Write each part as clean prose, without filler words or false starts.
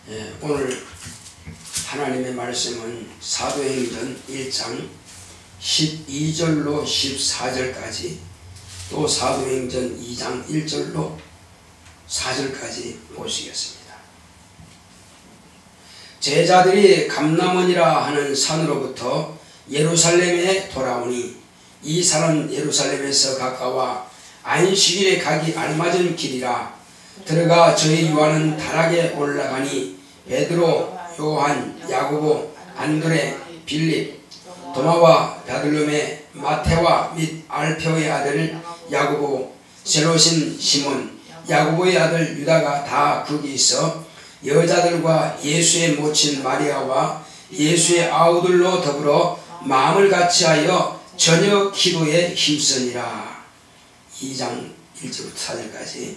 오늘 하나님의 말씀은 사도행전 1장 12절로 14절까지 또 사도행전 2장 1절로 4절까지 보시겠습니다. 제자들이 감람원이라 하는 산으로부터 예루살렘에 돌아오니 이 산은 예루살렘에서 가까워 안식일에 가기 알맞은 길이라. 들어가 저희 유아는 다락에 올라가니 베드로, 요한, 야고보, 안드레, 빌립, 도마와 바들로메, 마테와 및 알페오의 아들 야고보, 셀롯인 시몬, 야고보의 아들 유다가 다 거기 있어 여자들과 예수의 모친 마리아와 예수의 아우들로 더불어 마음을 같이하여 저녁 기도에 힘쓰니라. 2장 1절부터 4절까지.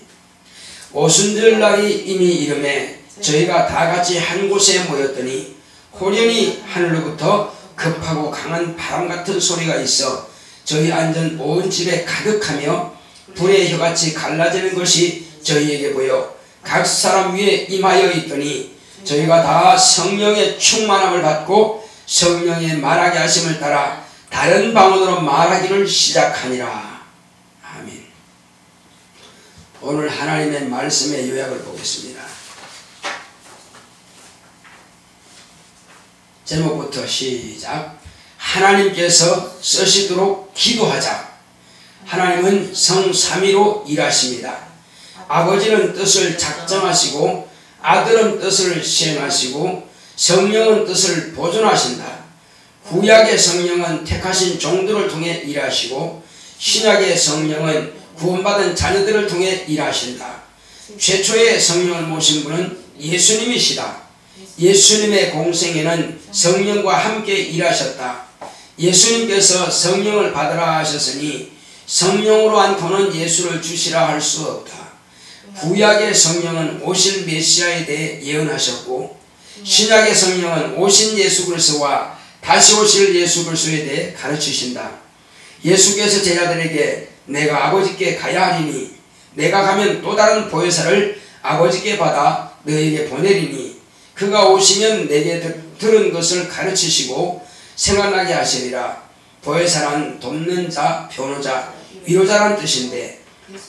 오순절날이 이미 이름에 저희가 다같이 한 곳에 모였더니 호련히 하늘로부터 급하고 강한 바람같은 소리가 있어 저희 앉은 온 집에 가득하며 불의 혀같이 갈라지는 것이 저희에게 보여 각 사람 위에 임하여 있더니 저희가 다 성령의 충만함을 받고 성령의 말하게 하심을 따라 다른 방언으로 말하기를 시작하니라. 아멘. 오늘 하나님의 말씀의 요약을 보겠습니다. 제목부터 시작. 하나님께서 쓰시도록 기도하자. 하나님은 성삼위로 일하십니다. 아버지는 뜻을 작정하시고 아들은 뜻을 시행하시고 성령은 뜻을 보존하신다. 구약의 성령은 택하신 종들을 통해 일하시고 신약의 성령은 구원받은 자녀들을 통해 일하신다. 최초의 성령을 모신 분은 예수님이시다. 예수님의 공생에는 성령과 함께 일하셨다. 예수님께서 성령을 받으라 하셨으니 성령으로 않고는 예수를 주시라 할 수 없다. 구약의 성령은 오실 메시아에 대해 예언하셨고 신약의 성령은 오신 예수 그리스도와 다시 오실 예수 그리스도에 대해 가르치신다. 예수께서 제자들에게 내가 아버지께 가야 하리니 내가 가면 또 다른 보혜사를 아버지께 받아 너에게 보내리니 그가 오시면 내게 들은 것을 가르치시고 생각나게 하시리라. 보혜사란 돕는 자, 변호자, 위로자란 뜻인데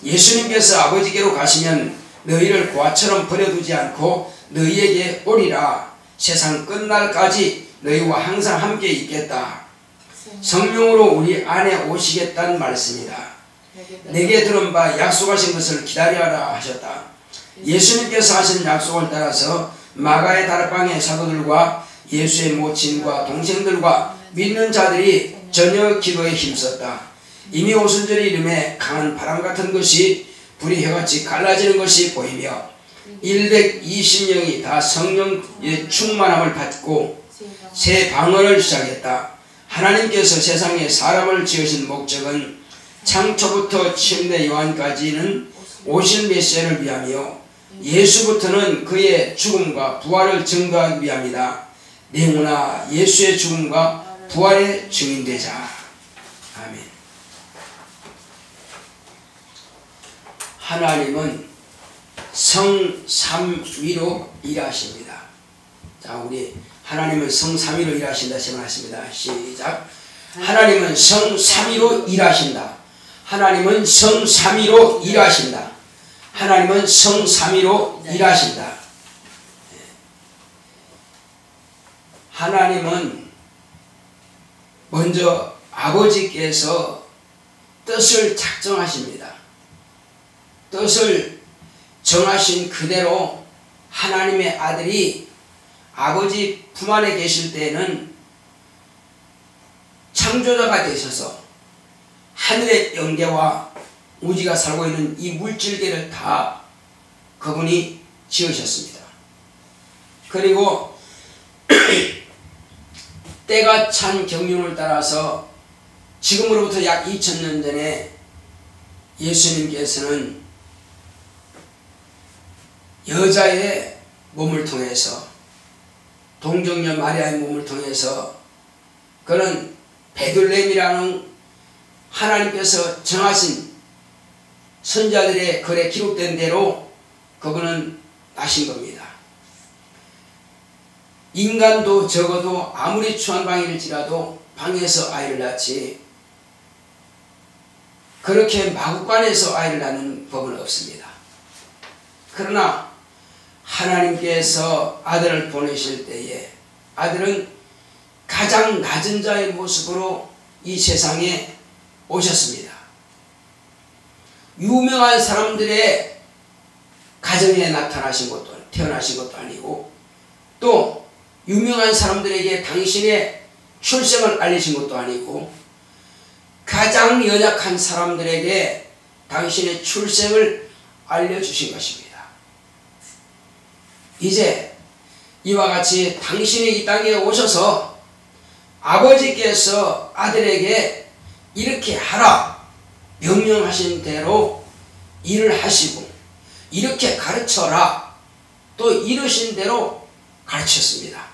예수님께서 아버지께로 가시면 너희를 고아처럼 버려두지 않고 너희에게 오리라. 세상 끝날까지 너희와 항상 함께 있겠다. 성령으로 우리 안에 오시겠다는 말씀이다. 내게 들은 바 약속하신 것을 기다려라 하셨다. 예수님께서 하신 약속을 따라서 마가의 다락방의 사도들과 예수의 모친과 동생들과 믿는 자들이 저녁 기도에 힘썼다. 이미 오순절이 이름에 강한 바람 같은 것이 불이 혀같이 갈라지는 것이 보이며 120명이 다 성령의 충만함을 받고 새 방언을 시작했다. 하나님께서 세상에 사람을 지으신 목적은 창초부터 침례 요한까지는 오실 메시아를 위하며 예수부터는 그의 죽음과 부활을 증거하기 위함이다. 내무나 예수의 죽음과 부활의 증인되자. 아멘. 하나님은 성삼위로 일하십니다. 자, 우리 하나님은 성삼위로 일하신다 제안하십니다. 시작. 하나님은 성삼위로 일하신다. 하나님은 성삼위로 일하신다. 하나님은 성삼위로 일하신다. 하나님은 먼저 아버지께서 뜻을 작정하십니다. 뜻을 정하신 그대로 하나님의 아들이 아버지 품 안에 계실 때에는 창조자가 되셔서 하늘의 영계와 우리가 살고 있는 이 물질계를 다 그분이 지으셨습니다. 그리고 때가 찬 경륜을 따라서 지금으로부터 약 2000년 전에 예수님께서는 여자의 몸을 통해서 동정녀 마리아의 몸을 통해서 그는 베들레헴이라는 하나님께서 정하신 선자들의 글에 기록된 대로 그분은 나신 겁니다. 인간도 적어도 아무리 추한 방일지라도 방에서 아이를 낳지 그렇게 마구간에서 아이를 낳는 법은 없습니다. 그러나 하나님께서 아들을 보내실 때에 아들은 가장 낮은 자의 모습으로 이 세상에 오셨습니다. 유명한 사람들의 가정에 나타나신 것도 태어나신 것도 아니고 또 유명한 사람들에게 당신의 출생을 알리신 것도 아니고 가장 연약한 사람들에게 당신의 출생을 알려주신 것입니다. 이제 이와 같이 당신이 이 땅에 오셔서 아버지께서 아들에게 이렇게 하라 명령하신 대로 일을 하시고 이렇게 가르쳐라 또 이르신 대로 가르쳤습니다.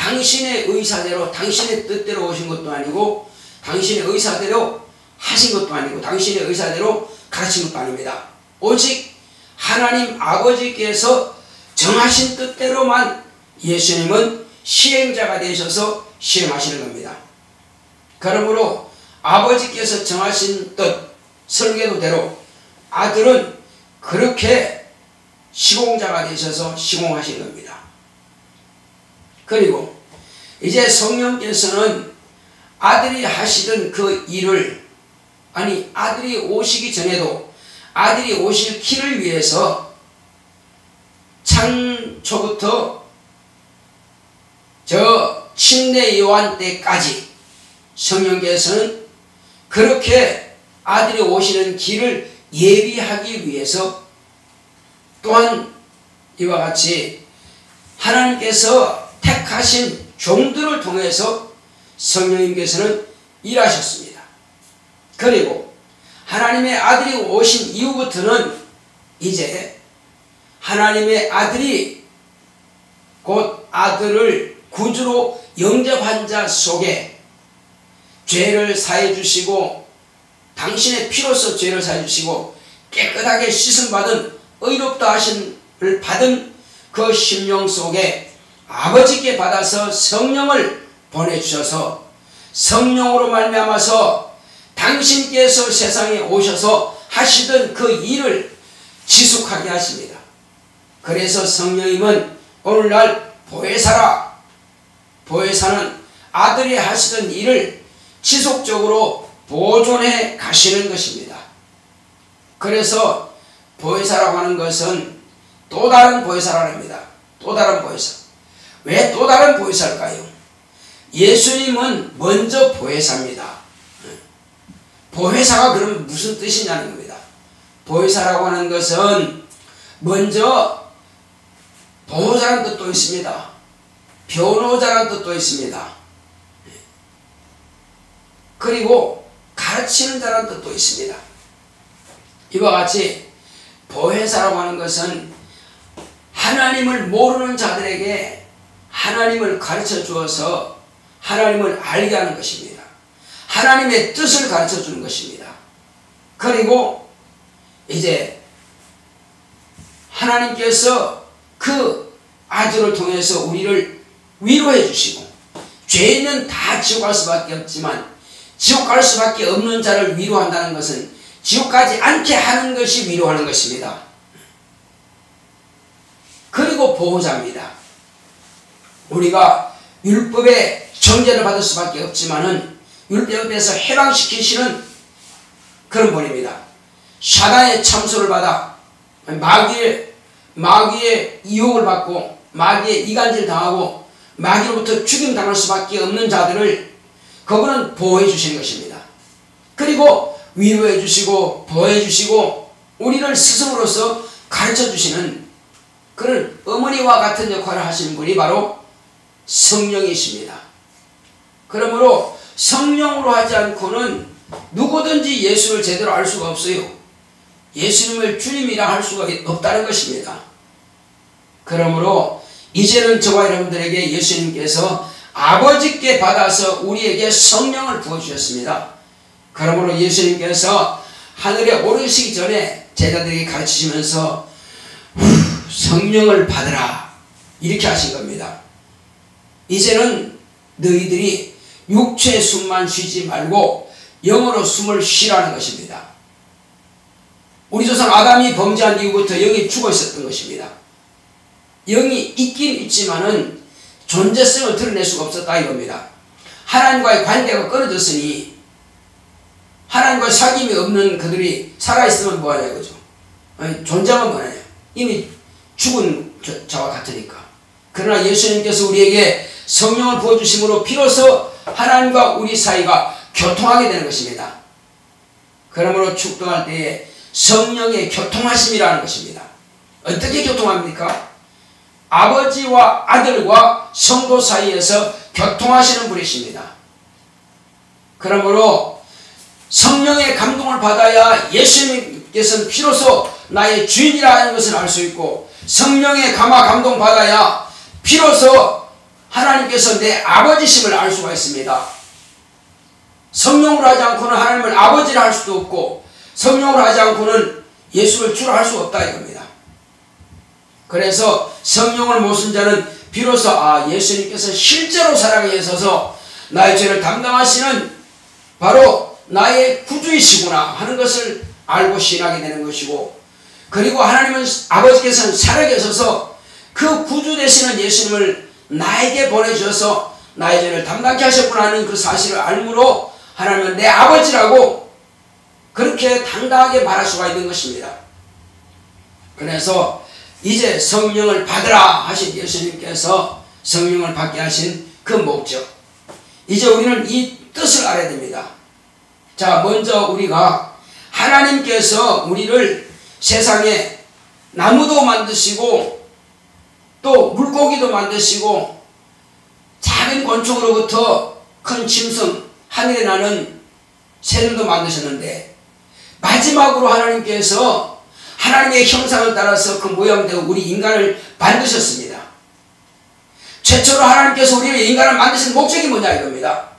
당신의 의사대로 당신의 뜻대로 오신 것도 아니고 당신의 의사대로 하신 것도 아니고 당신의 의사대로 가르친 것도 아닙니다. 오직 하나님 아버지께서 정하신 뜻대로만 예수님은 시행자가 되셔서 시행하시는 겁니다. 그러므로 아버지께서 정하신 뜻 설계도대로 아들은 그렇게 시공자가 되셔서 시공하신 겁니다. 그리고 이제 성령께서는 아들이 하시던 그 일을 아들이 오시기 전에도 아들이 오실 길을 위해서 창초부터 저 침례 요한 때까지 성령께서는 그렇게 아들이 오시는 길을 예비하기 위해서 또한 이와 같이 하나님께서 택하신 종들을 통해서 성령님께서는 일하셨습니다. 그리고 하나님의 아들이 오신 이후부터는 이제 하나님의 아들이 곧 아들을 구주로 영접한 자 속에 죄를 사해 주시고 당신의 피로써 죄를 사해 주시고 깨끗하게 씻음받은 의롭다 하심을 받은 그 심령 속에 아버지께 받아서 성령을 보내주셔서 성령으로 말미암아서 당신께서 세상에 오셔서 하시던 그 일을 지속하게 하십니다. 그래서 성령님은 오늘날 보혜사라, 보혜사는 아들이 하시던 일을 지속적으로 보존해 가시는 것입니다. 그래서 보혜사라고 하는 것은 또 다른 보혜사라는 겁니다. 또 다른 보혜사. 왜 또 다른 보혜사일까요? 예수님은 먼저 보혜사입니다. 보혜사가 그러면 무슨 뜻이냐는 겁니다. 보혜사라고 하는 것은 먼저 보호자라는 뜻도 있습니다. 변호자라는 뜻도 있습니다. 그리고 가르치는 자라는 뜻도 있습니다. 이와 같이 보혜사라고 하는 것은 하나님을 모르는 자들에게 하나님을 가르쳐 주어서 하나님을 알게 하는 것입니다. 하나님의 뜻을 가르쳐 주는 것입니다. 그리고 이제 하나님께서 그 아들을 통해서 우리를 위로해 주시고 죄인은 다 지옥 갈 수밖에 없지만 지옥 갈 수밖에 없는 자를 위로한다는 것은 지옥 가지 않게 하는 것이 위로하는 것입니다. 그리고 보호자입니다. 우리가 율법의 정죄를 받을 수밖에 없지만은 율법에서 해방시키시는 그런 분입니다. 사단의 참소를 받아 마귀의 유혹을 받고 마귀의 이간질 당하고 마귀로부터 죽임 당할 수밖에 없는 자들을 그분은 보호해 주시는 것입니다. 그리고 위로해 주시고 보호해 주시고 우리를 스승으로서 가르쳐 주시는 그런 어머니와 같은 역할을 하시는 분이 바로 성령이십니다. 그러므로 성령으로 하지 않고는 누구든지 예수를 제대로 알 수가 없어요. 예수님을 주님이라 할 수가 없다는 것입니다. 그러므로 이제는 저와 여러분들에게 예수님께서 아버지께 받아서 우리에게 성령을 부어주셨습니다. 그러므로 예수님께서 하늘에 오르시기 전에 제자들에게 가르치시면서 성령을 받으라 이렇게 하신 겁니다. 이제는 너희들이 육체의 숨만 쉬지 말고 영으로 숨을 쉬라는 것입니다. 우리 조상 아담이 범죄한 이후부터 영이 죽어 있었던 것입니다. 영이 있긴 있지만은 존재성을 드러낼 수가 없었다 이겁니다. 하나님과의 관계가 끊어졌으니 하나님과 사귐이 없는 그들이 살아있으면 뭐하냐 이거죠. 아니, 존재만 뭐하냐. 이미 죽은 자와 같으니까. 그러나 예수님께서 우리에게 성령을 부어주심으로 비로소 하나님과 우리 사이가 교통하게 되는 것입니다. 그러므로 축도할 때에 성령의 교통하심이라는 것입니다. 어떻게 교통합니까? 아버지와 아들과 성도 사이에서 교통하시는 분이십니다. 그러므로 성령의 감동을 받아야 예수님께서는 비로소 나의 주인이라는 것을 알 수 있고, 성령의 감동 받아야 비로소 하나님께서 내 아버지심을 알 수가 있습니다. 성령으로 하지 않고는 하나님을 아버지라 할 수도 없고, 성령으로 하지 않고는 예수를 주라 할 수 없다 이겁니다. 그래서 성령을 못 쓴 자는 비로소 예수님께서 실제로 살아계에 있어서 나의 죄를 담당하시는 바로 나의 구주이시구나 하는 것을 알고 신하게 되는 것이고, 그리고 하나님은 아버지께서는 살아계셔서 그 구주 되시는 예수님을 나에게 보내주셔서 나의 죄를 담당케 하셨구나 하는 그 사실을 알므로 하나님은 내 아버지라고 그렇게 당당하게 말할 수가 있는 것입니다. 그래서 이제 성령을 받으라 하신 예수님께서 성령을 받게 하신 그 목적, 이제 우리는 이 뜻을 알아야 됩니다. 자, 먼저 우리가 하나님께서 우리를 세상에 나무도 만드시고 또 물고기도 만드시고 작은 곤충으로부터 큰 짐승, 하늘에 나는 새들도 만드셨는데, 마지막으로 하나님께서 하나님의 형상을 따라서 그 모양대로 우리 인간을 만드셨습니다. 최초로 하나님께서 우리를 인간을 만드신 목적이 뭐냐 이겁니다.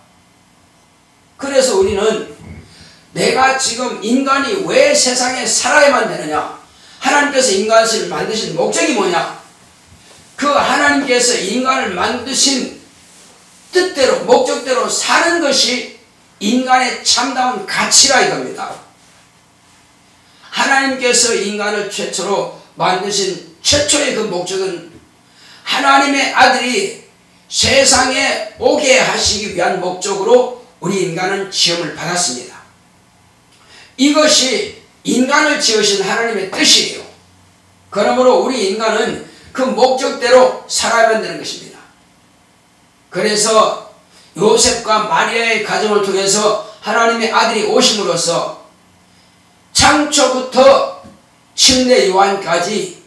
그래서 우리는 내가 지금 인간이 왜 세상에 살아야만 되느냐, 하나님께서 인간을 만드신 목적이 뭐냐, 그 하나님께서 인간을 만드신 뜻대로 목적대로 사는 것이 인간의 참다운 가치라 이겁니다. 하나님께서 인간을 최초로 만드신 최초의 그 목적은 하나님의 아들이 세상에 오게 하시기 위한 목적으로 우리 인간은 지음을 받았습니다. 이것이 인간을 지으신 하나님의 뜻이에요. 그러므로 우리 인간은 그 목적대로 살아야만 되는 것입니다. 그래서 요셉과 마리아의 가정을 통해서 하나님의 아들이 오심으로써 창초부터 침례 요한까지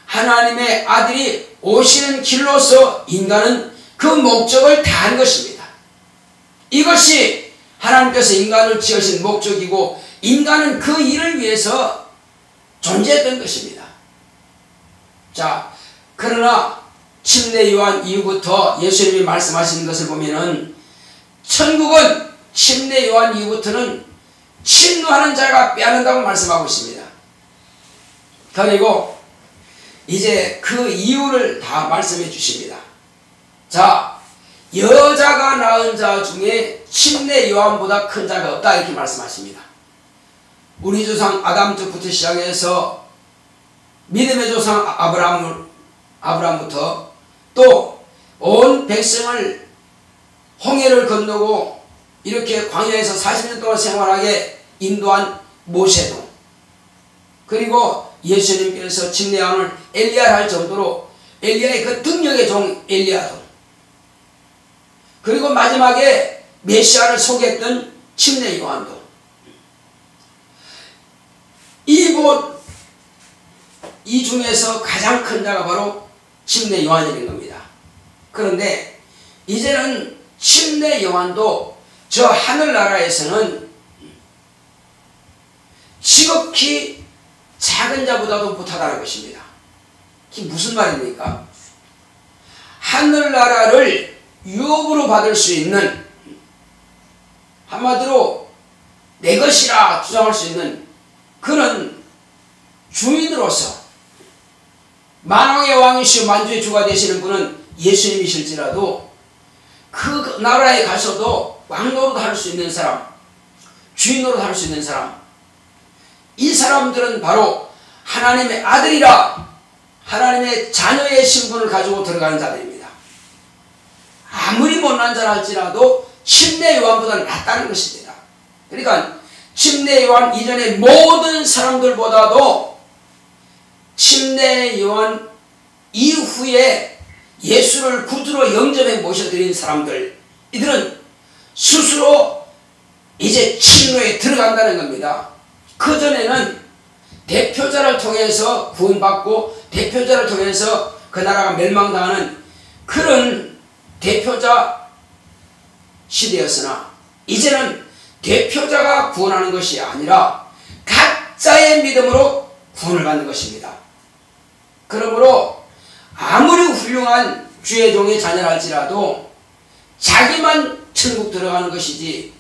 하나님의 아들이 오시는 길로서 인간은 그 목적을 다한 것입니다. 이것이 하나님께서 인간을 지으신 목적이고, 인간은 그 일을 위해서 존재했던 것입니다. 자, 그러나 침례 요한 이후부터 예수님이 말씀하시는 것을 보면은 천국은 침례 요한 이후부터는 침노하는 자가 빼앗는다고 말씀하고 있습니다. 그리고 이제 그 이유를 다 말씀해 주십니다. 자, 여자가 낳은 자 중에 침례 요한보다 큰 자가 없다 이렇게 말씀하십니다. 우리 조상 아담 때부터 시작해서 믿음의 조상 아브라함부터 또 온 백성을 홍해를 건너고 이렇게 광야에서 40년 동안 생활하게 인도한 모세도, 그리고 예수님께서 침례 요한을 엘리야를 할 정도로 엘리야의 그 능력의 종 엘리야도, 그리고 마지막에 메시아를 소개했던 침례 요한도, 이 중에서 가장 큰 자가 바로 침례 요한이 겁니다. 그런데 이제는 침례 요한도 저 하늘나라에서는 지극히 작은 자보다도 못하다는 것입니다. 이게 무슨 말입니까? 하늘나라를 유업으로 받을 수 있는, 한마디로 내 것이라 주장할 수 있는 그런 주인으로서 만왕의 왕이시오 만주의 주가 되시는 분은 예수님이실지라도 그 나라에 가서도 왕노릇 할 수 있는 사람, 주인 노릇 할 수 있는 사람, 이 사람들은 바로 하나님의 아들이라 하나님의 자녀의 신분을 가지고 들어가는 자들입니다. 아무리 못난 자라 할지라도 침례 요한보다는 낫다는 것입니다. 그러니까 침례 요한 이전의 모든 사람들보다도 침례 요한 이후에 예수를 구주로 영접해 모셔드린 사람들, 이들은 스스로 이제 침노에 들어간다는 겁니다. 그전에는 대표자를 통해서 구원받고 대표자를 통해서 그 나라가 멸망당하는 그런 대표자 시대였으나 이제는 대표자가 구원하는 것이 아니라 각자의 믿음으로 구원을 받는 것입니다. 그러므로 아무리 훌륭한 주의 종의 자녀랄지라도 자기만 천국 들어가는 것이지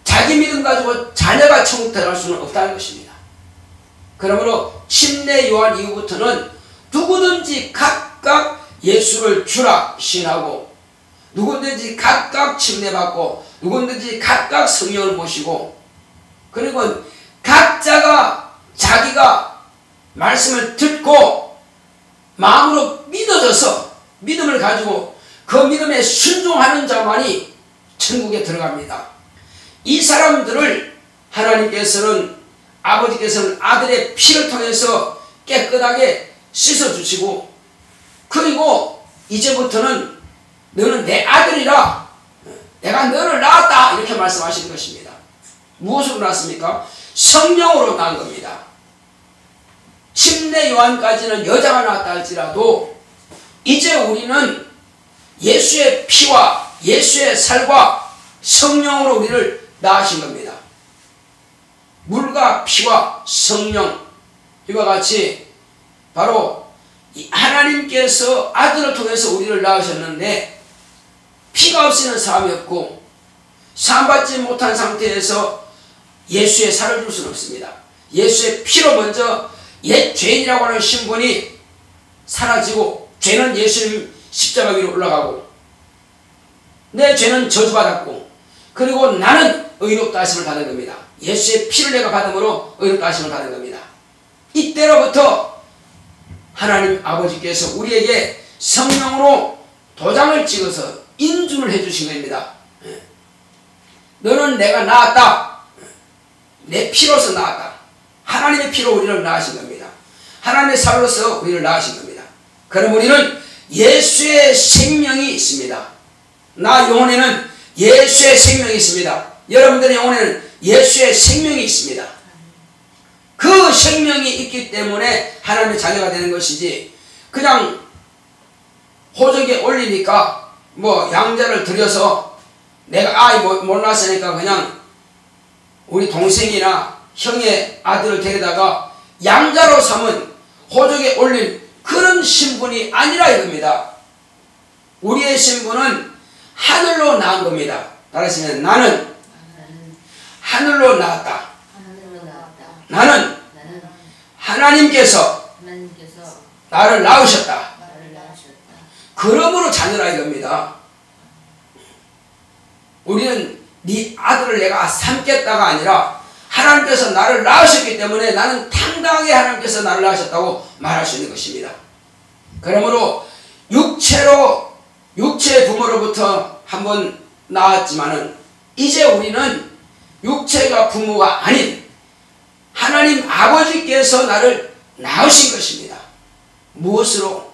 자기 믿음 가지고 자녀가 천국 들어갈 수는 없다는 것입니다. 그러므로 침례 요한 이후부터는 누구든지 각각 예수를 주라 시인하고 누구든지 각각 침례받고 누구든지 각각 성령을 모시고 그리고 각자가 자기가 말씀을 듣고 마음으로 믿어져서 믿음을 가지고 그 믿음에 순종하는 자만이 천국에 들어갑니다. 이 사람들을 하나님께서는 아버지께서는 아들의 피를 통해서 깨끗하게 씻어주시고 그리고 이제부터는 너는 내 아들이라 내가 너를 낳았다 이렇게 말씀하시는 것입니다. 무엇으로 낳았습니까? 성령으로 낳은 겁니다. 침례 요한까지는 여자가 낳았다 할지라도 이제 우리는 예수의 피와 예수의 살과 성령으로 우리를 낳으신 겁니다. 물과 피와 성령 이와 같이 바로 하나님께서 아들을 통해서 우리를 낳으셨는데 피가 없이는 사함이 없고 사함받지 못한 상태에서 예수의 살을 줄 수는 없습니다. 예수의 피로 먼저 옛 죄인이라고 하는 신분이 사라지고 죄는 예수님 십자가 위로 올라가고 내 죄는 저주받았고 그리고 나는 의롭다 하심을 받은 겁니다. 예수의 피를 내가 받음으로 의롭다 하심을 받은 겁니다. 이때로부터 하나님 아버지께서 우리에게 성령으로 도장을 찍어서 인준을 해주신 겁니다. 너는 내가 낳았다. 내 피로서 낳았다. 하나님의 피로 우리를 낳으신 겁니다. 하나님의 살로서 우리를 낳으신 겁니다. 그럼 우리는 예수의 생명이 있습니다. 나 영혼에는 예수의 생명이 있습니다. 여러분들의 영혼에는 예수의 생명이 있습니다. 그 생명이 있기 때문에 하나님의 자녀가 되는 것이지 그냥 호적에 올리니까 뭐 양자를 들여서 내가 아이 못 낳았으니까 그냥 우리 동생이나 형의 아들을 데려다가 양자로 삼은 호적에 올린 그런 신분이 아니라 이겁니다. 우리의 신분은 하늘로 낳은 겁니다. 따라하시면 나는 하늘로 낳았다. 나는 하나님께서 나를 낳으셨다. 그러므로 자녀라 이겁니다. 우리는 네 아들을 내가 삼겠다가 아니라 하나님께서 나를 낳으셨기 때문에 나는 당당하게 하나님께서 나를 낳으셨다고 말할 수 있는 것입니다. 그러므로 육체의 부모로부터 한번 낳았지만은 이제 우리는 육체가 부모가 아닌 하나님 아버지께서 나를 낳으신 것입니다. 무엇으로?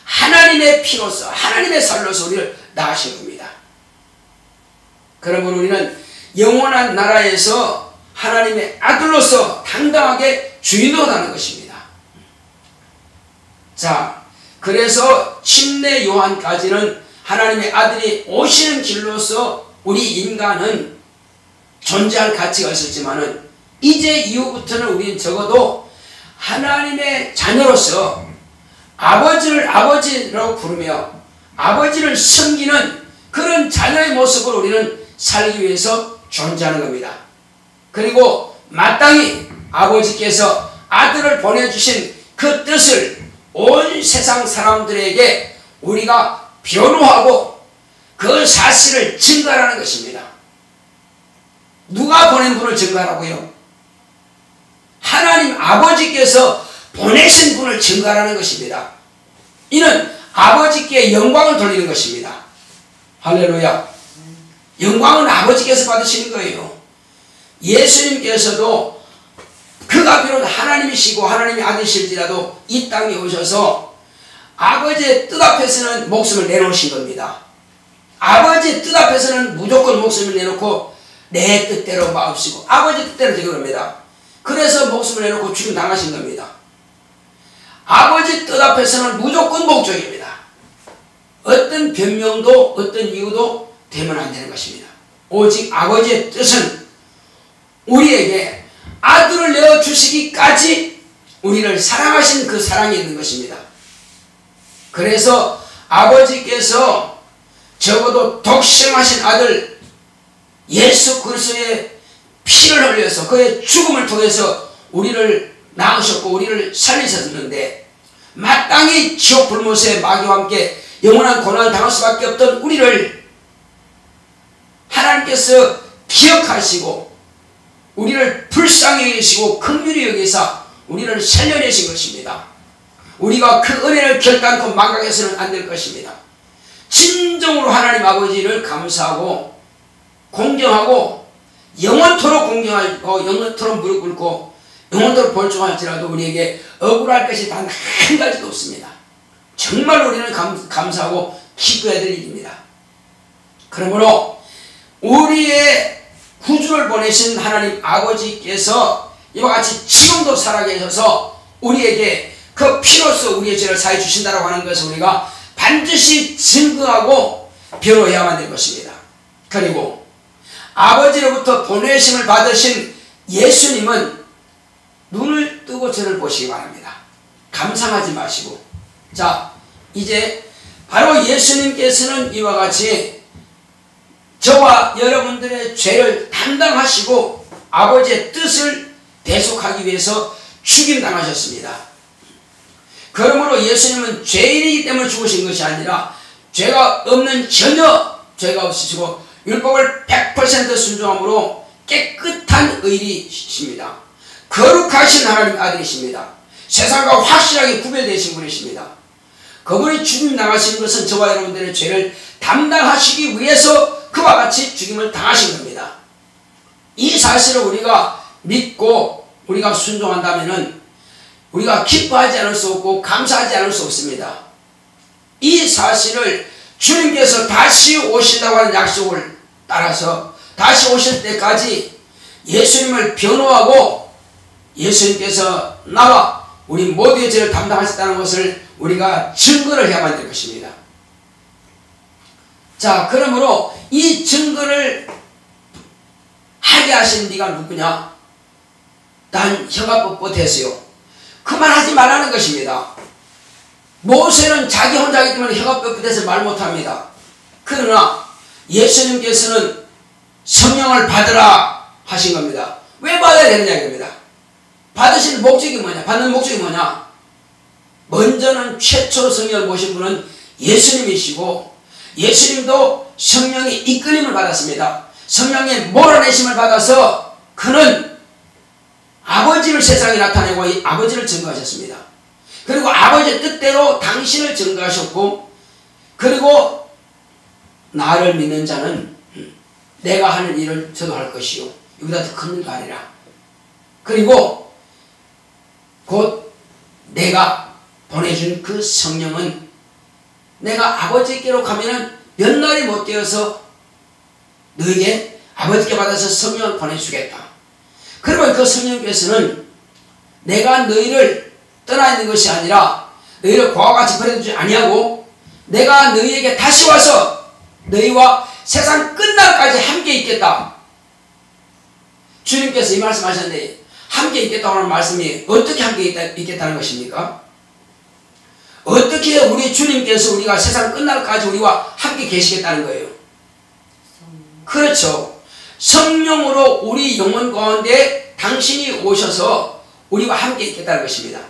하나님의 피로서 하나님의 살로서 우리를 낳으신 겁니다. 그러므로 우리는 영원한 나라에서 하나님의 아들로서 당당하게 주인으로 나는 것입니다. 자, 그래서 침례 요한까지는 하나님의 아들이 오시는 길로서 우리 인간은 존재할 가치가 있었지만은 이제 이후부터는 우리는 적어도 하나님의 자녀로서 아버지를 아버지라고 부르며 아버지를 섬기는 그런 자녀의 모습으로 우리는 살기 위해서 존재하는 겁니다. 그리고 마땅히 아버지께서 아들을 보내주신 그 뜻을 온 세상 사람들에게 우리가 변호하고 그 사실을 증거하라는 것입니다. 누가 보낸 분을 증거하라고요? 하나님 아버지께서 보내신 분을 증거하라는 것입니다. 이는 아버지께 영광을 돌리는 것입니다. 할렐루야. 영광은 아버지께서 받으시는 거예요. 예수님께서도 그가 비록 하나님이시고 하나님의 아들이실지라도 이 땅에 오셔서 아버지의 뜻 앞에서는 목숨을 내놓으신 겁니다. 아버지의 뜻 앞에서는 무조건 목숨을 내놓고 내 뜻대로 마옵시고 아버지 뜻대로 되게 합니다. 그래서 목숨을 내놓고 죽임 당하신 겁니다. 아버지 뜻 앞에서는 무조건 목적입니다. 어떤 변명도 어떤 이유도 되면 안 되는 것입니다. 오직 아버지의 뜻은 우리에게 아들을 내어주시기까지 우리를 사랑하신 그 사랑이 있는 것입니다. 그래서 아버지께서 적어도 독생하신 아들 예수 그리스도의 피를 흘려서 그의 죽음을 통해서 우리를 낳으셨고 우리를 살리셨는데 마땅히 지옥 불못의 마귀와 함께 영원한 고난을 당할 수밖에 없던 우리를 하나님께서 기억하시고 우리를 불쌍히 여기시고 긍휼히 여기사 우리를 살려내신 것입니다. 우리가 그 은혜를 결단코 망각해서는 안 될 것입니다. 진정으로 하나님 아버지를 감사하고 공경하고 영원토록 공경하고 영원토록 무릎 꿇고 영원토록 볼종할지라도 우리에게 억울할 것이 단 한 가지도 없습니다. 정말 우리는 감사하고 기도해야 될 일입니다. 그러므로 우리의 구주를 보내신 하나님 아버지께서 이와 같이 지금도 살아계셔서 우리에게 그 피로써 우리의 죄를 사해 주신다고 하는 것을 우리가 반드시 증거하고 변호해야만 될 것입니다. 그리고 아버지로부터 보내심을 받으신 예수님은 눈을 뜨고 저를 보시기 바랍니다. 감상하지 마시고. 자, 이제 바로 예수님께서는 이와 같이 저와 여러분들의 죄를 담당하시고 아버지의 뜻을 대속하기 위해서 죽임당하셨습니다. 그러므로 예수님은 죄인이기 때문에 죽으신 것이 아니라 죄가 없는 전혀 죄가 없으시고 율법을 100% 순종함으로 깨끗한 의리이십니다. 거룩하신 하나님 아들이십니다. 세상과 확실하게 구별되신 분이십니다. 그분이 죽임당하신 것은 저와 여러분들의 죄를 담당하시기 위해서 그와 같이 죽임을 당하신 겁니다. 이 사실을 우리가 믿고 우리가 순종한다면 우리가 기뻐하지 않을 수 없고 감사하지 않을 수 없습니다. 이 사실을 주님께서 다시 오신다고 하는 약속을 따라서 다시 오실 때까지 예수님을 변호하고 예수님께서 나와 우리 모두의 죄를 담당하셨다는 것을 우리가 증거를 해야만 될 것입니다. 자, 그러므로 이 증거를 하게 하신 네가 누구냐? 난 형아법보 되세요. 그만하지 말라는 것입니다. 모세는 자기 혼자이기 때문에 형아법보 돼서 말 못합니다. 그러나 예수님께서는 성령을 받으라 하신 겁니다. 왜 받아야 되느냐 이겁니다. 받으신 목적이 뭐냐? 받는 목적이 뭐냐? 먼저는 최초로 성령을 모신 분은 예수님이시고 예수님도 성령의 이끌림을 받았습니다. 성령의 몰아내심을 받아서 그는 아버지를 세상에 나타내고 아버지를 증거하셨습니다. 그리고 아버지의 뜻대로 당신을 증거하셨고 그리고 나를 믿는 자는 내가 하는 일을 저도 할 것이요 이보다 더 큰 일도 하리라. 그리고 곧 내가 보내준 그 성령은 내가 아버지께로 가면은 몇 날이 못 되어서 너에게 아버지께 받아서 성령을 보내주겠다. 그러면 그 성령께서는 내가 너희를 떠나 있는 것이 아니라 너희를 고와 같이 버려두지 아니하고 내가 너희에게 다시 와서 너희와 세상 끝날까지 함께 있겠다. 주님께서 이 말씀하셨는데 함께 있겠다고 하는 말씀이 어떻게 함께 있겠다는 것입니까? 어떻게 우리 주님께서 우리가 세상 끝날까지 우리와 함께 계시겠다는 거예요? 그렇죠. 성령으로 우리 영혼 가운데 당신이 오셔서 우리와 함께 있겠다는 것입니다.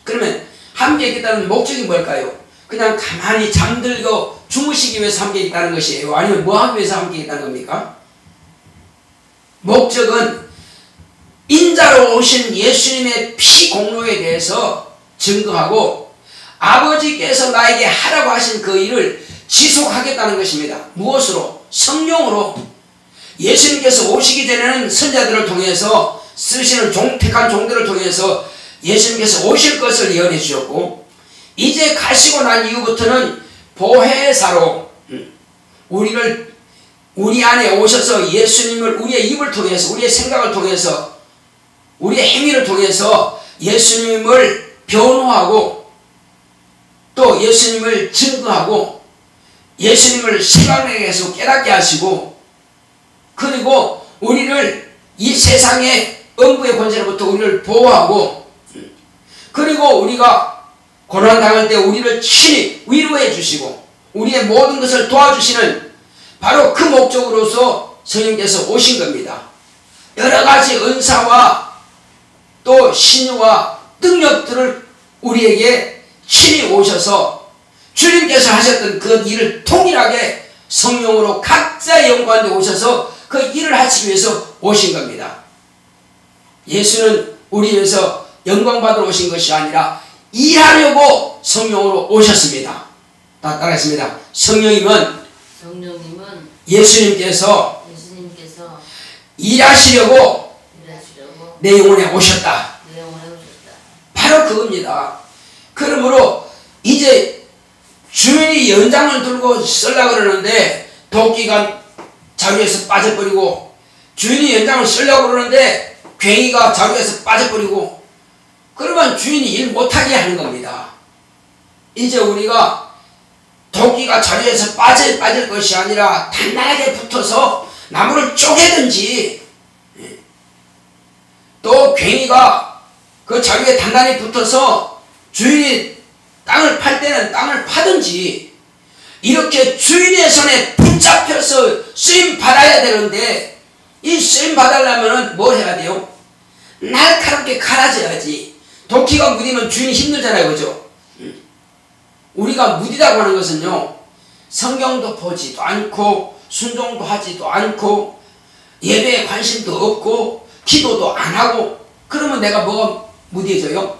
그러면 함께 있겠다는 목적이 뭘까요? 그냥 가만히 잠들고 주무시기 위해서 함께 있다는 것이에요? 아니면 뭐 하기 위해서 함께 있다는 겁니까? 목적은 인자로 오신 예수님의 피 공로에 대해서 증거하고 아버지께서 나에게 하라고 하신 그 일을 지속하겠다는 것입니다. 무엇으로? 성령으로. 예수님께서 오시기 전에는 선자들을 통해서 쓰시는 택한 종들을 통해서 예수님께서 오실 것을 예언해 주셨고, 이제 가시고 난 이후부터는 보혜사로 우리 안에 오셔서 예수님을 우리의 입을 통해서, 우리의 생각을 통해서, 우리의 행위를 통해서 예수님을 변호하고 또 예수님을 증거하고 예수님을 생각내게서 깨닫게 하시고, 그리고 우리를 이 세상의 음부의 권세로부터 우리를 보호하고, 그리고 우리가 고난당할 때 우리를 친히 위로해 주시고 우리의 모든 것을 도와주시는 바로 그 목적으로서 성령께서 오신 겁니다. 여러가지 은사와 또 신유와 능력들을 우리에게 친히 오셔서 주님께서 하셨던 그 일을 동일하게 성령으로 각자의 영광에 오셔서 그 일을 하시기 위해서 오신 겁니다. 예수는 우리 위해서 영광 받으러 오신 것이 아니라 일하려고 성령으로 오셨습니다. 다 따라했습니다. 성령님은 예수님께서 일하시려고 내 영혼에 오셨다. 바로 그겁니다. 그러므로 이제 주인이 연장을 들고 쓰려고 그러는데 도끼가 자루에서 빠져버리고, 주인이 연장을 쓰려고 그러는데 괭이가 자루에서 빠져버리고, 그러면 주인이 일 못하게 하는 겁니다. 이제 우리가 도끼가 자루에서 빠질 것이 아니라 단단하게 붙어서 나무를 쪼개든지, 또 괭이가 그 자루에 단단히 붙어서 주인이 땅을 팔 때는 땅을 파든지, 이렇게 주인의 손에 붙잡혀서 쓰임 받아야 되는데, 이 쓰임 받으려면 뭘 해야 돼요? 날카롭게 갈아져야지. 도끼가 무디면 주인이 힘들잖아요, 그죠? 우리가 무디다고 하는 것은요, 성경도 보지도 않고 순종도 하지도 않고 예배에 관심도 없고 기도도 안 하고, 그러면 내가 뭐가 무뎌져요?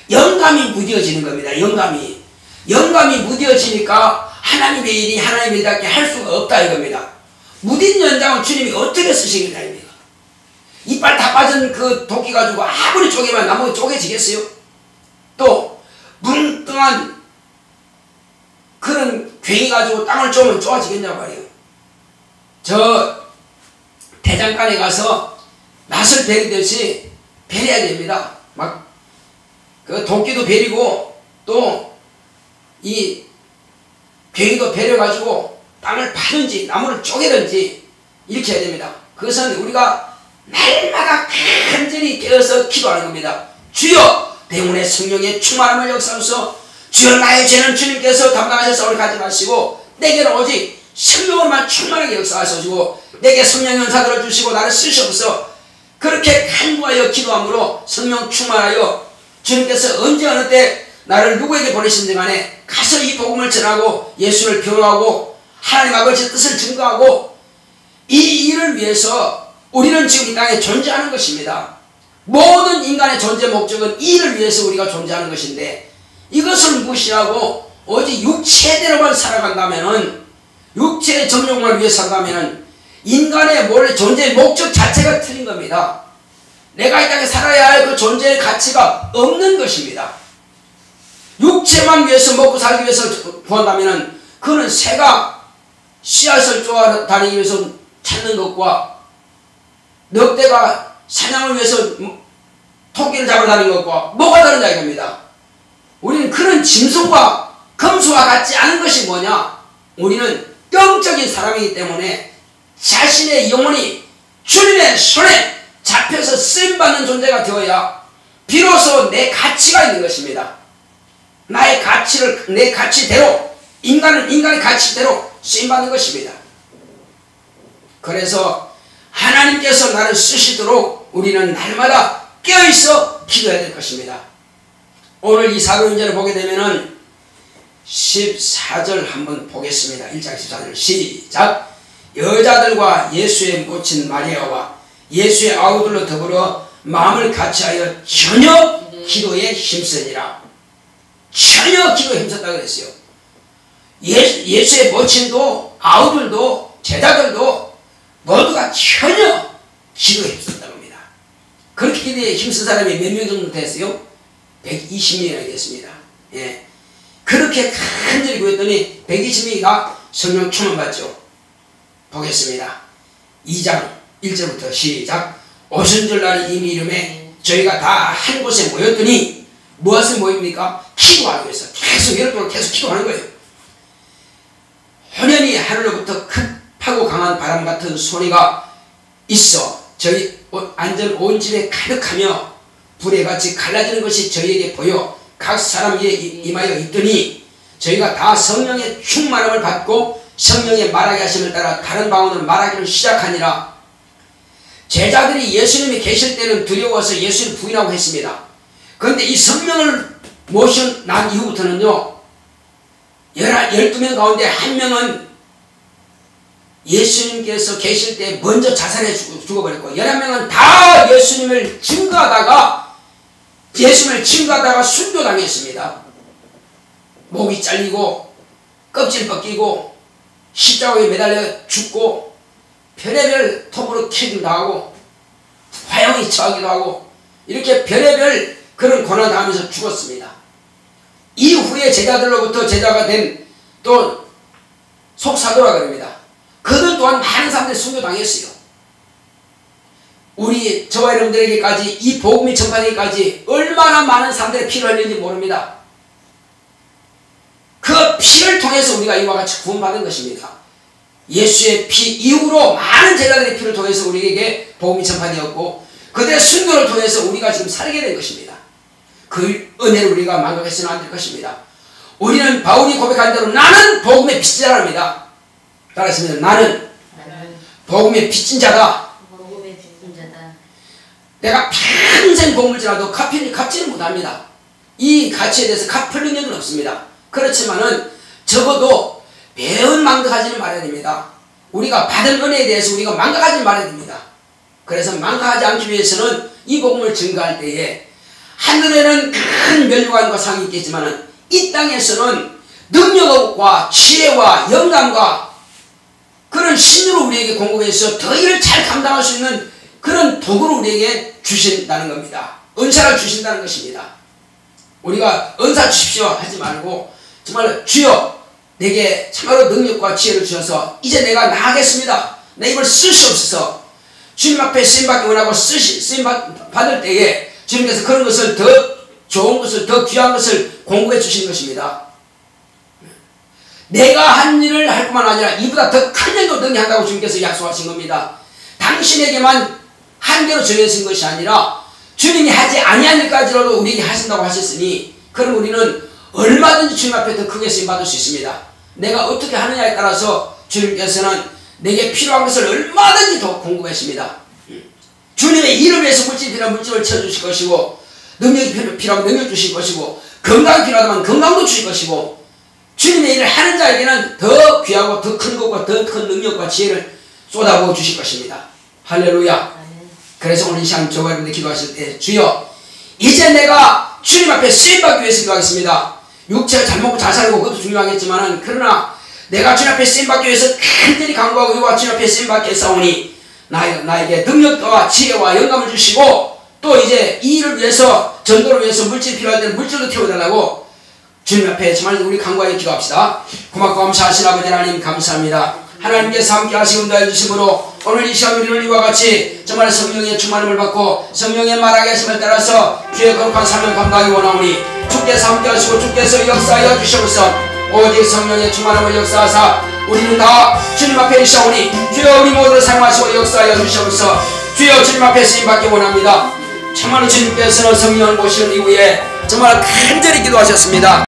영감이 무뎌지는 겁니다. 영감이 무뎌지니까 하나님의 일이 하나님의 일답게 할 수가 없다 이겁니다. 무딘 연장은 주님이 어떻게 쓰시겠냐 입니다. 이빨 다 빠진 그 도끼 가지고 아무리 쪼개면 나무 쪼개지겠어요? 또 뭉뚱한 그런 괭이 가지고 땅을 쪼면 쪼아지겠냐 말이에요. 저 대장간에 가서 낫을 베리듯이 베려야 됩니다. 막 그 도끼도 베리고 또 이 괭이도 베려가지고 땅을 파든지 나무를 쪼개든지 이렇게 해야 됩니다. 그것은 우리가 날마다 간절히 깨어서 기도하는 겁니다. 주여 내 영혼에 성령의 충만함을 역사하소서. 주여 나의 죄는 주님께서 담당하셔서 오래 가지 마시고 내게는 오직 성령으로만 충만하게 역사하시고 내게 성령의 은사들을 주시고 나를 쓰시옵소서. 그렇게 간구하여 기도함으로 성령 충만하여 주님께서 언제 어느 때 나를 누구에게 보내신지 간에 가서 이 복음을 전하고 예수를 변호하고 하나님 아버지의 뜻을 증거하고, 이 일을 위해서 우리는 지금 이 땅에 존재하는 것입니다. 모든 인간의 존재 목적은 이 일을 위해서 우리가 존재하는 것인데, 이것을 무시하고 오직 육체대로만 살아간다면은, 육체의 정욕을 위해 산다면은 인간의 원래 존재의 목적 자체가 틀린 겁니다. 내가 이 땅에 살아야 할 그 존재의 가치가 없는 것입니다. 육체만 위해서 먹고 살기 위해서 구한다면은 그는 새가 씨앗을 쪼아 다니기 위해서 찾는 것과 늑대가 사냥을 위해서 토끼를 잡으러 다니는 것과 뭐가 다르냐 이겁니다. 우리는 그런 짐승과 검수와 같지 않은 것이 뭐냐? 우리는 영적인 사람이기 때문에 자신의 영혼이 주님의 손에 잡혀서 쓰임받는 존재가 되어야 비로소 내 가치가 있는 것입니다. 나의 가치를 내 가치대로, 인간은 인간의 가치대로 쓰임받는 것입니다. 그래서 하나님께서 나를 쓰시도록 우리는 날마다 깨어있어 기도해야 될 것입니다. 오늘 이 사도행전을 보게 되면은 14절 한번 보겠습니다. 1장 14절 시작. 여자들과 예수의 모친 마리아와 예수의 아우들로 더불어 마음을 같이하여 전혀 기도에 힘쓰니라. 전혀 기도에 힘썼다고 그랬어요. 예수의 모친도 아우들도 제자들도 모두가 전혀 기도에 힘썼다고 합니다. 그렇게 기도에 힘쓴 사람이 몇 명 정도 됐어요? 120명이 됐습니다. 예. 그렇게 간절히 구했더니 120명이 다 성령 충만 받죠. 보겠습니다. 2장 1절부터 시작. 오순절날 이 이름에 저희가 다 한 곳에 모였더니 무엇을 모입니까? 기도하기 위해서 계속 여러 동안 계속 기도하는 거예요. 호련히 하늘로부터 급하고 강한 바람 같은 소리가 있어 저희 안전 온 집에 가득하며 불에 같이 갈라지는 것이 저희에게 보여 각 사람 위에 임하여 있더니 저희가 다 성령의 충만함을 받고 성령의 말하게 하심을 따라 다른 방언으로 말하기를 시작하니라. 제자들이 예수님이 계실 때는 두려워서 예수를 부인하고 했습니다. 그런데 이 성령을 모셔 난 이후부터는요, 12명 가운데 한 명은 예수님께서 계실 때 먼저 자살해 죽어버렸고 11명은 다 예수님을 증거하다가 순교당했습니다. 목이 잘리고 껍질 벗기고 십자가에 매달려 죽고 별의별 톱으로 캐기도 하고 화형에 처하기도 하고 이렇게 별의별 그런 고난 당하면서 죽었습니다. 이후에 제자들로부터 제자가 된 또 속사도라 그럽니다. 그들 또한 많은 사람들이 순교당했어요. 우리 저와 여러분들에게까지 이 복음이 전파되기까지 얼마나 많은 사람들의 피를 흘렸는지 모릅니다. 그 피를 통해서 우리가 이와 같이 구원받은 것입니다. 예수의 피 이후로 많은 제자들의 피를 통해서 우리에게 복음이 전파되었고 그들의 순교를 통해서 우리가 지금 살게 된 것입니다. 그 은혜를 우리가 망각해서는 안 될 것입니다. 우리는 바울이 고백한 대로 나는 복음의 빚진 자랍니다. 따라했습니다. 나는 복음의 빚진 자다. 내가 평생 복음을 지나도 갚지는 못합니다. 이 가치에 대해서 갚을 능력은 없습니다. 그렇지만은 적어도 배은 망각하지는 말아야 됩니다. 우리가 받은 은혜에 대해서 우리가 망각하지 말아야 됩니다. 그래서 망각하지 않기 위해서는 이 복음을 증거할 때에 하늘에는 큰 멸류관과 상이 있겠지만은 이 땅에서는 능력과 지혜와 영감과 그런 신으로 우리에게 공급해서 더 일을 잘 감당할 수 있는 그런 도구를 우리에게 주신다는 겁니다. 은사를 주신다는 것입니다. 우리가 은사 주십시오 하지 말고 정말 주여 내게 참으로 능력과 지혜를 주셔서 이제 내가 나가겠습니다. 내 입을 쓰시옵소서. 주님 앞에 쓰임받기 원하고 쓰임받을 때에 주님께서 그런 것을 더 좋은 것을 더 귀한 것을 공급해 주시는 것입니다. 내가 한 일을 할 뿐만 아니라 이보다 더 큰 일도 능히 한다고 주님께서 약속하신 겁니다. 당신에게만 한계로 정해진 것이 아니라 주님이 하지 아니한 일까지라도 우리에게 하신다고 하셨으니 그럼 우리는 얼마든지 주님 앞에 더 크게 쓰임받을 수 있습니다. 내가 어떻게 하느냐에 따라서 주님께서는 내게 필요한 것을 얼마든지 더 공급하십니다. 주님의 이름을 위해서 물질이 필요한 물질을 채워주실 것이고 능력이 필요하면 능력 주실 것이고 건강이 필요하다면 건강도 주실 것이고 주님의 일을 하는 자에게는 더 귀하고 더 큰 것과 더 큰 능력과 지혜를 쏟아부어 주실 것입니다. 할렐루야. 그래서 오늘 이 시간 저와 여러분들 기도하실 때 주여 이제 내가 주님 앞에 쓰임받기 위해서 기도하겠습니다. 육체가 잘 먹고 잘 살고 그것도 중요하겠지만 그러나 내가 주님 앞에 쓰임받기 위해서 간절히 간구하고 이와 주님 앞에 쓰임받게 했사오니 나에게 능력과 지혜와 영감을 주시고 또 이제 이 일을 위해서 전도를 위해서 물질이 필요할 때는 물질도 태워달라고 주님 앞에 정말 우리 간구하여 기도합시다. 고맙고 감사하신 아버지 하나님 감사합니다. 하나님께서 함께 하시고 인도해 주심으로 오늘 이 시간 우리는 이와 같이 정말 성령의 충만함을 받고 성령의 말하게 하심을 따라서 주의 거룩한 사명 감당하기 원하오니 주께서 함께 하시고 주께서 역사하여 주시옵소서. 오직 성령의 충만함을 역사하사 우리는 다 주님 앞에 있사오니 주여 우리 모두를 사용하시고 역사하여 주시옵소서. 주여 주님 앞에 쓰임받기 원합니다. 정말 주님께서는 성령을 모시는 이후에 정말 간절히 기도하셨습니다.